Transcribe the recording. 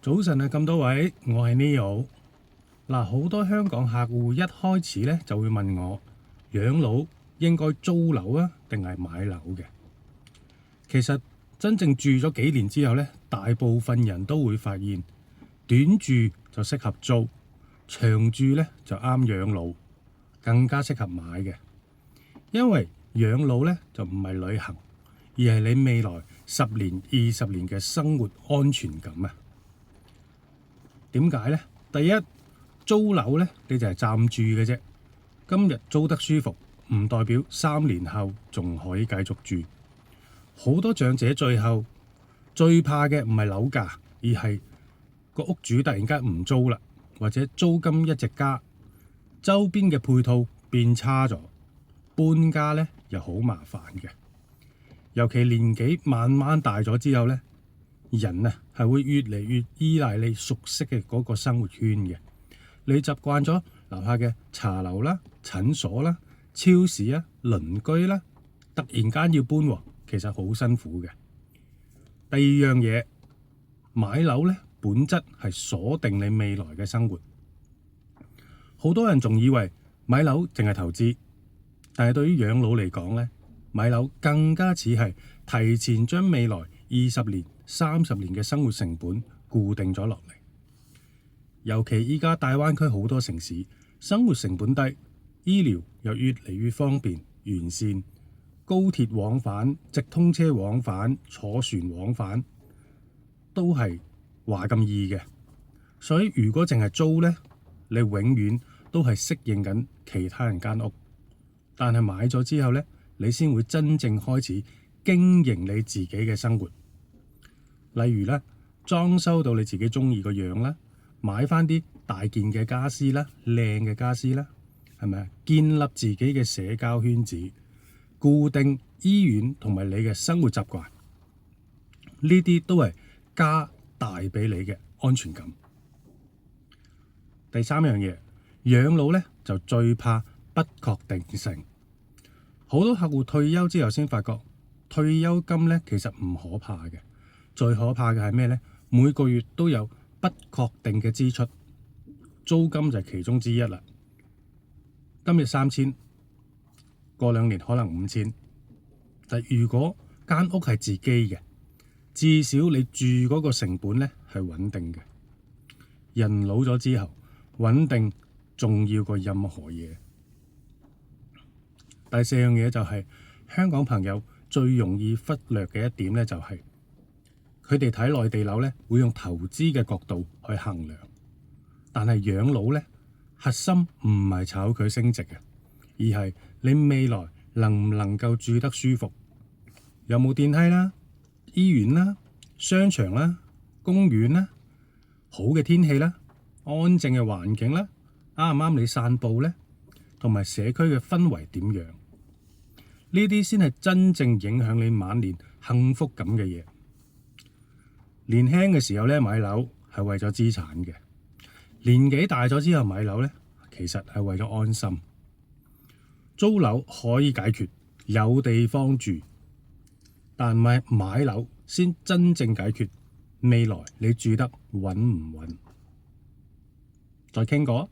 早晨啊，咁多位，我係 Neo。嗱，好多香港客戶一開始咧就會問我，養老應該租樓啊，定係買樓嘅？其實真正住咗幾年之後咧，大部分人都會發現，短住就適合租，長住咧就啱養老，更加適合買嘅。因為養老咧就唔係旅行，而係你未來10年、20年嘅生活安全感啊！點解呢？第一，租樓呢，你就係暫住嘅啫。今日租得舒服，唔代表3年後仲可以繼續住。好多長者最後最怕嘅唔係樓價，而係個屋主突然間唔租啦，或者租金一直加，周邊嘅配套變差咗，搬家呢又好麻煩嘅。尤其年紀慢慢大咗之後呢，人啊係會越嚟越依賴你熟悉嘅嗰個生活圈嘅。你習慣咗樓下嘅茶樓啦、診所啦、超市啊、鄰居啦，突然間要搬喎，其實好辛苦嘅。第二樣嘢，買樓呢，本質係鎖定你未來嘅生活。好多人仲以為買樓淨係投資，但係對於養老嚟講呢，買樓更加似係提前將未來20年、30年嘅生活成本固定咗落嚟。尤其依家大灣區好多城市生活成本低，醫療又越嚟越方便完善，高鐵往返、直通車往返、坐船往返都係話咁易嘅。所以如果淨係租呢，你永遠都係適應緊其他人間屋，但係買咗之後呢，你先會真正開始經營你自己嘅生活。例如咧，裝修到你自己中意個樣啦，買翻啲大件嘅家私啦，靚嘅家私啦，係咪啊？建立自己嘅社交圈子，固定醫院同埋你嘅生活習慣，呢啲都係家帶俾你嘅安全感。第三樣嘢，養老咧就最怕不確定性。好多客戶退休之後先發覺，退休金咧其實唔可怕嘅。最可怕嘅係咩呢？每個月都有不確定嘅支出，租金就係其中之一啦。今日3000，過2年可能5000。但如果間屋係自己嘅，至少你住嗰個成本呢係穩定嘅。人老咗之後，穩定重要過任何嘢。第四樣嘢就係香港朋友最容易忽略嘅一點呢，就係佢哋睇內地樓咧，會用投資嘅角度去衡量，但係養老咧，核心唔係炒佢升值嘅，而係你未來能唔能夠住得舒服，有冇電梯啦、醫院啦、商場啦、公園啦、好嘅天氣啦、安靜嘅環境啦，啱唔啱你散步咧，同埋社區嘅氛圍點樣？呢啲先係真正影響你晚年幸福感嘅嘢。年輕嘅時候咧，買樓係為咗資產嘅，年紀大咗之後買樓咧，其實係為咗安心。租樓可以解決，有地方住，但係買樓先真正解決未來你住得穩唔穩。再傾過。